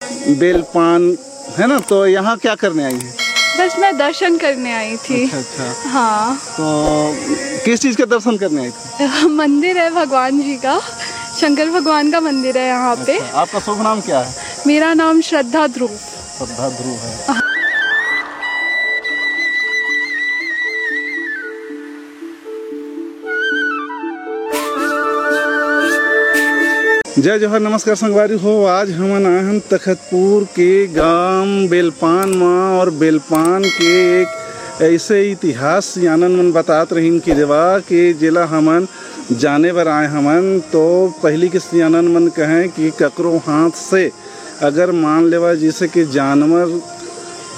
बेलपान है ना, तो यहाँ क्या करने आई है? बस मैं दर्शन करने आई थी। अच्छा। हाँ। तो किस चीज़ के दर्शन करने आई थी? मंदिर है भगवान जी का, शंकर भगवान का मंदिर है यहाँ पे। अच्छा। आपका शुभ नाम क्या है? मेरा नाम श्रद्धा ध्रुव। श्रद्धा ध्रुव है। जय जोहर, नमस्कार संगवारी हो। आज हम आए हैं तखतपुर के गांव बेलपान माँ, और बेलपान के एक ऐसे इतिहास यानन मन बतात रहीन कि देवा के जिला हमन जाने बर आए हमन। तो पहली किस यानन मन कहें कि ककरो हाथ से अगर मान लेवा जैसे कि जानवर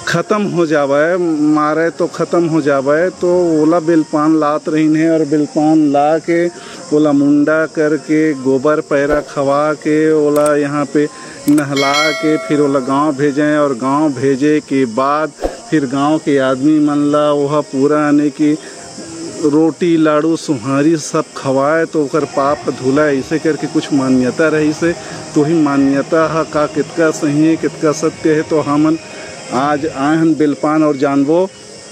ख़त्म हो जावे, मारे तो ख़त्म हो जावे, तो ओला बेलपान लात रहीन है। और बेलपान ला के ओला मुंडा करके गोबर पैरा खवा के ओला यहाँ पे नहला के फिर ओला गांव भेजें। और गांव भेजे के बाद फिर गांव के आदमी मन ला वह पूरा आने की रोटी लाड़ू सुहारी सब खवाए, तो ओकर पाप धुला ऐसे करके कुछ मान्यता रही से। तो ही मान्यता है का कितना सही है कितना सत्य है। तो हमन आज आए हैं बेलपान और जानबो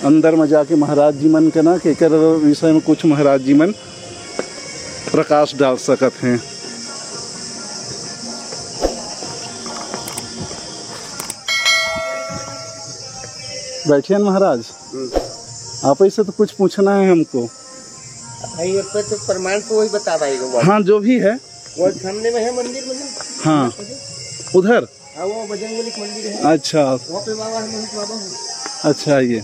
अंदर में जाके महाराज जी मन के ना के कर विषय में कुछ महाराज जी मन प्रकाश डाल सकत हैं। बैठिए महाराज, आप ऐसे तो कुछ पूछना है हमको। तो प्रमाण तो वही बता पाएगा। हाँ जो भी है वो सामने में है मंदिर में। हाँ उधर वो बजरंगबली मंदिर है। अच्छा वहाँ पे बाबा है, बाबा है। अच्छा ये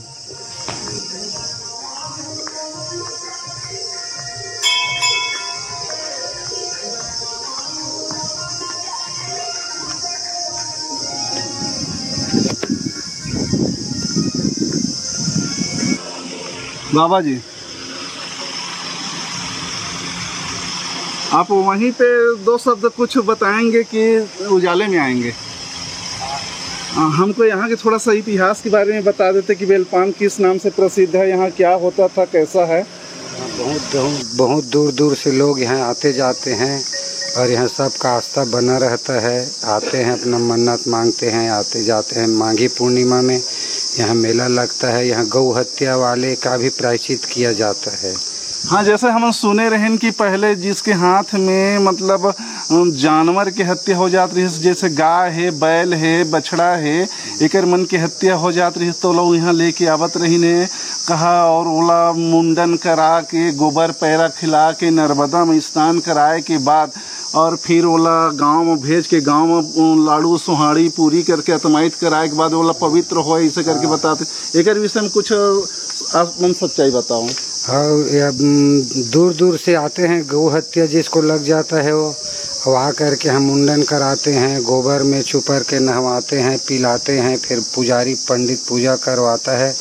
बाबा जी, आप वहीं पे दो शब्द कुछ बताएंगे कि उजाले में आएंगे? हमको यहाँ के थोड़ा सा इतिहास के बारे में बता देते कि बेलपान किस नाम से प्रसिद्ध है, यहाँ क्या होता था, कैसा है? बहुत दूर दूर से लोग यहाँ आते जाते हैं और यहाँ सबका आस्था बना रहता है। आते हैं अपना मन्नत मांगते हैं, आते जाते हैं। माघी पूर्णिमा में यहाँ मेला लगता है। यहाँ गौ हत्या वाले का भी प्रायश्चित किया जाता है। हाँ, जैसे हम सुने रहें कि पहले जिसके हाथ में मतलब जानवर की हत्या हो जाती रही, जैसे गाय है, बैल है, बछड़ा है, एकर मन की हत्या हो जाती रही, तो लोग यहाँ लेके आवत रही ने कहा और ओला मुंडन करा के गोबर पैरा खिला के नर्मदा में स्नान कराए के बाद और फिर ओला गांव में भेज के गांव में लाड़ू सुहाड़ी पूरी करके अतमाइट कराए के बाद ओला पवित्र हो, ऐसे करके बताते। एक विषय में कुछ आप मन सच्चाई बताओ। हाँ, दूर दूर से आते हैं। गौ हत्या जिसको लग जाता है वो आ करके हम मुंडन कराते हैं, गोबर में छुपर के नहवाते हैं, पिलाते हैं। फिर पुजारी पंडित पूजा करवाता है,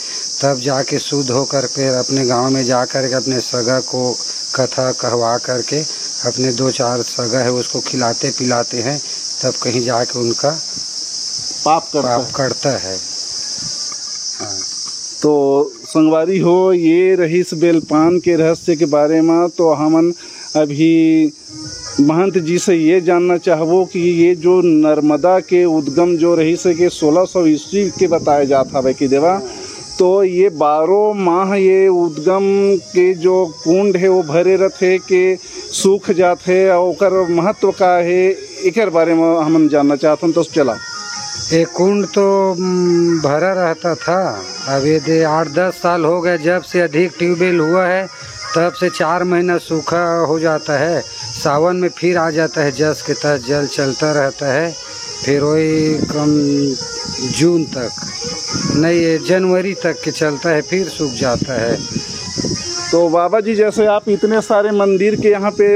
तब जाके शुद्ध होकर फिर अपने गांव में जा कर के अपने सगा को कथा कहवा करके अपने 2-4 सगा है उसको खिलाते पिलाते हैं, तब कहीं जाके उनका पाप करता है। हाँ। तो संगवारी हो, ये रही इस बेलपान के रहस्य के बारे में। तो हमन अभी महंत जी से ये जानना चाहबो कि ये जो नर्मदा के उद्गम जो रही से कि 1600 ईस्वी के बताया जाता है कि देवा, तो ये 12 माह ये उद्गम के जो कुंड है वो भरे रहते कि सूख जाते, और ओकर महत्व का है एक बारे में हम जानना चाहते हैं। तो चला एक कुंड तो भरा रहता था। अब ये 8-10 साल हो गए जब से अधिक ट्यूबवेल हुआ है, तब से 4 महीना सूखा हो जाता है। सावन में फिर आ जाता है, जस के तहत जल चलता रहता है। फिर वही कम जून तक नहीं जनवरी तक के चलता है, फिर सूख जाता है। तो बाबा जी, जैसे आप इतने सारे मंदिर के यहाँ पे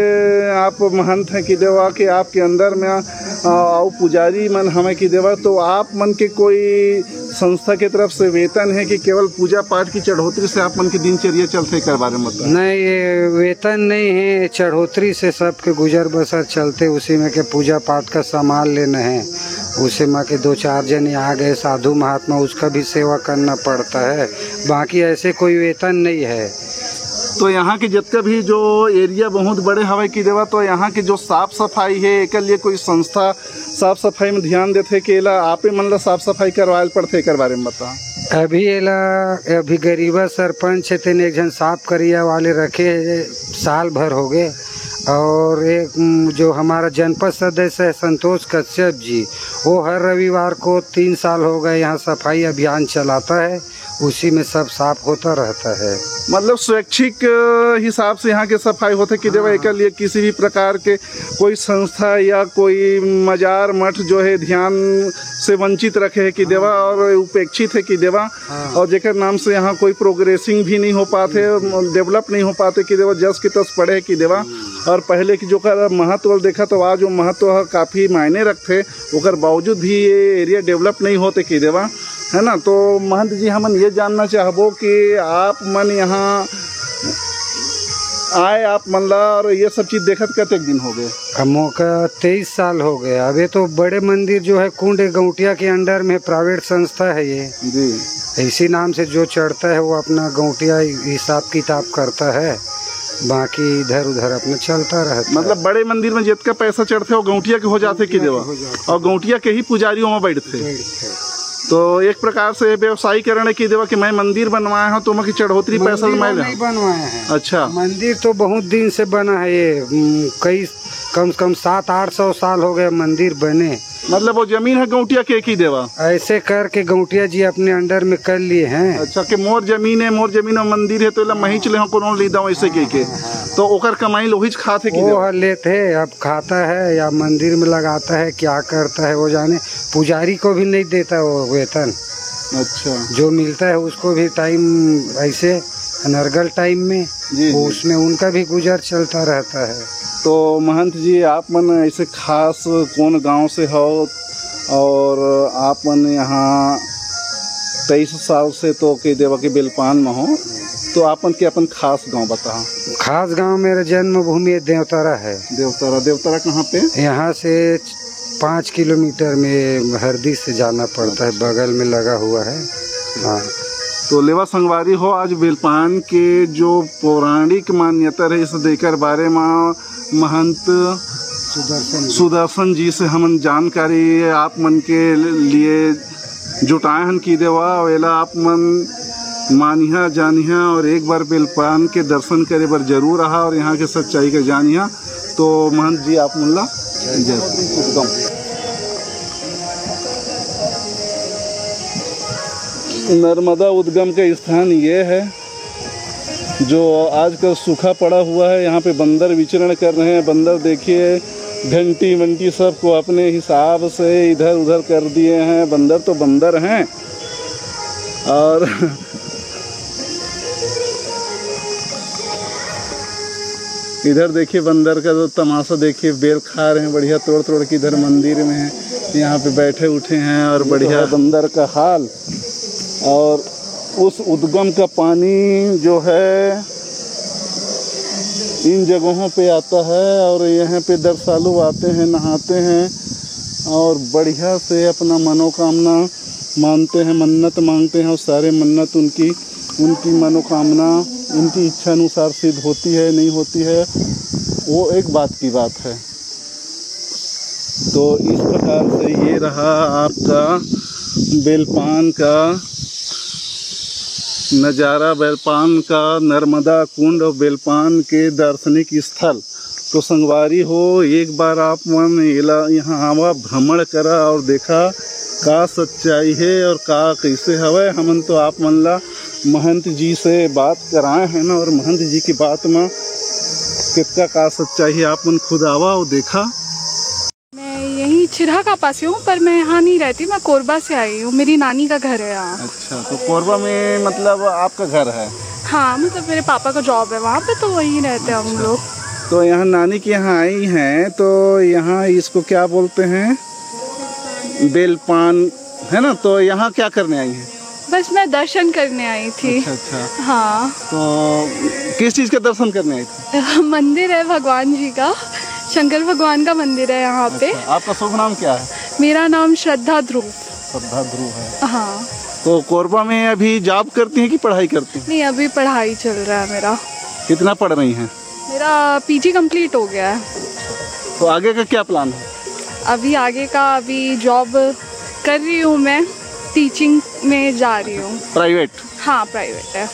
आप महंत हैं कि देवा के आपके अंदर में आओ पुजारी मन हमें कि देवा, तो आप मन के कोई संस्था के तरफ से वेतन है कि केवल पूजा पाठ की चढ़ोतरी से आप मन की दिनचर्या चलते कर बारे में? नहीं, ये वेतन नहीं है, चढ़ोतरी से सबके गुजर बसर चलते। उसी में के पूजा पाठ का सामान लेना है, उसी में के 2-4 जन आ गए साधु महात्मा, उसका भी सेवा करना पड़ता है। बाकी ऐसे कोई वेतन नहीं है। तो यहाँ के जितना भी जो एरिया बहुत बड़े हवे की देवा, तो यहाँ की जो साफ सफाई है एक लिए कोई संस्था साफ सफाई में ध्यान देते कि एला आपे मन ला साफ सफाई करवायल पड़ते, एक बारे में बता। अभी गरीबा सरपंच तेने एक जन साफ करिया वाले रखे साल भर हो गए, और एक जो हमारा जनपद सदस्य है संतोष कश्यप जी, वो हर रविवार को 3 साल हो गए यहाँ सफाई अभियान चलाता है, उसी में सब साफ होता रहता है। मतलब स्वैच्छिक हिसाब से यहाँ के सफाई होते कि देवा, एक लिए किसी भी प्रकार के कोई संस्था या कोई मजार मठ जो है ध्यान से वंचित रखे है कि देवा और उपेक्षित है कि देवा, और जेकर नाम से यहाँ कोई प्रोग्रेसिंग भी नहीं हो पाते, डेवलप नहीं हो पाते कि देवा, जस की तस पड़े है कि देवा। और पहले की जो कर महत्व देखा तो आज जो महत्व काफ़ी मायने रखते, ओकर बावजूद भी ये एरिया डेवलप नहीं होते कि देवा, है ना। तो महंत जी हमन ये जानना चाहबो कि आप मन यहाँ आए, आप मन ला और ये सब चीज़ देखत कतेक दिन हो गए? मौका 23 साल हो गए। अब ये तो बड़े मंदिर जो है कुंड गौटिया के अंडर में प्राइवेट संस्था है ये जी, इसी नाम से जो चढ़ता है वो अपना गौटिया हिसाब किताब करता है, बाकी इधर उधर अपना चलता रहता। मतलब बड़े मंदिर में जितना पैसा चढ़ते वो गौटिया के हो जाते कि देवा, और गौटिया के ही पुजारियों में बैठते। तो एक प्रकार से व्यवसायीकरण है कि देवा कि मैं मंदिर बनवाया हूँ तो मैं चढ़ोतरी पैसा मैं नहीं बनवाया है। अच्छा, मंदिर तो बहुत दिन से बना है, ये कम से कम 700-800 साल हो गए मंदिर बने। मतलब वो जमीन है गौटिया के ही देवा, ऐसे करके गौटिया जी अपने अंडर में कर लिए हैं। अच्छा, कि मोर जमीन में मंदिर है तो ला मही चले कोनो ले दो ऐसे के तो ओकर कमाई लोहिच खाते कि वो लेते है, अब खाता है या मंदिर में लगाता है, क्या करता है वो जाने। पुजारी को भी नहीं देता वो वेतन। अच्छा, जो मिलता है उसको भी टाइम ऐसे अनर्गल टाइम में वो उसमें उनका भी गुजर चलता रहता है। तो महंत जी आप मन ऐसे खास कौन गांव से हो, और आप मन यहाँ 23 साल से तो के देवा के बेलपान में हो, तो आपन के अपन खास गांव बता। खास गांव मेरा जन्मभूमि देवतारा है। देवतारा कहाँ पे? यहाँ से 5 किलोमीटर में हरदी से जाना पड़ता है, बगल में लगा हुआ है। हाँ, तो लेवा संगवारी हो, आज बेलपान के जो पौराणिक मान्यता है इस देकर बारे में महंत सुदर्शन जी से हम जानकारी आप मन के लिए जुटाए हन की देवा, वेला आप मन मानिया जानिया और एक बार बेलपान के दर्शन करे बर जरूर रहा और यहाँ के सच्चाई के जानिया। तो महंत जी आप मुल्ला नर्मदा उद्गम का स्थान ये है जो आजकल सूखा पड़ा हुआ है। यहाँ पे बंदर विचरण कर रहे हैं। बंदर देखिए घंटी वंटी सबको अपने हिसाब से इधर उधर कर दिए हैं। बंदर तो बंदर हैं। और इधर देखिए बंदर का तो तमाशा देखिए, बेल खा रहे हैं बढ़िया तोड़ तोड़ के। इधर मंदिर में है, यहाँ पे बैठे उठे हैं और बढ़िया बंदर का हाल। और उस उद्गम का पानी जो है इन जगहों पे आता है और यहाँ पे दर्शनालु आते हैं, नहाते हैं और बढ़िया से अपना मनोकामना मानते हैं, मन्नत मांगते हैं और सारे मन्नत उनकी मनोकामना उनकी इच्छा अनुसार सिद्ध होती है नहीं होती है वो एक बात की बात है। तो इस प्रकार से ये रहा आपका बेलपान का नज़ारा, बेलपान का नर्मदा कुंड और बेलपान के दार्शनिक स्थल। तो संगवारी हो, एक बार आप मन यहाँ आवा, भ्रमण करा और देखा का सच्चाई है और का कैसे हवे। हमन तो आप मन ला महंत जी से बात कराए हैं ना, और महंत जी की बात में कितना का सच्चाई है आप मन खुद आवा और देखा। मैं यहीं छिरहा का पास हूँ, पर मैं यहाँ नहीं रहती, मैं कोरबा से आई हूँ। मेरी नानी का घर है यहाँ। अच्छा, तो कोरबा में मतलब आपका घर है? हाँ, मतलब मेरे पापा का जॉब है वहाँ पे, तो वहीं रहते हैं हम लोग। तो यहाँ नानी के यहाँ आई हैं, तो यहाँ इसको क्या बोलते हैं? बेलपान है ना। तो यहाँ क्या करने आई हैं? बस मैं दर्शन करने आई थी। अच्छा। हाँ। तो किस चीज़ के दर्शन करने आई थी? मंदिर है भगवान जी का, शंकर भगवान का मंदिर है यहाँ पे। अच्छा, आपका शुभ नाम क्या है? मेरा नाम श्रद्धा ध्रुव। श्रद्धा ध्रुव है। हाँ। तो कोरबा में अभी जॉब करती हैं कि पढ़ाई करती हैं? नहीं, अभी पढ़ाई चल रहा है मेरा। कितना पढ़ रही हैं? मेरा पीजी कंप्लीट हो गया है। तो आगे का क्या प्लान है? अभी आगे का जॉब कर रही हूँ मैं, टीचिंग में जा रही हूँ। प्राइवेट? हाँ प्राइवेट है।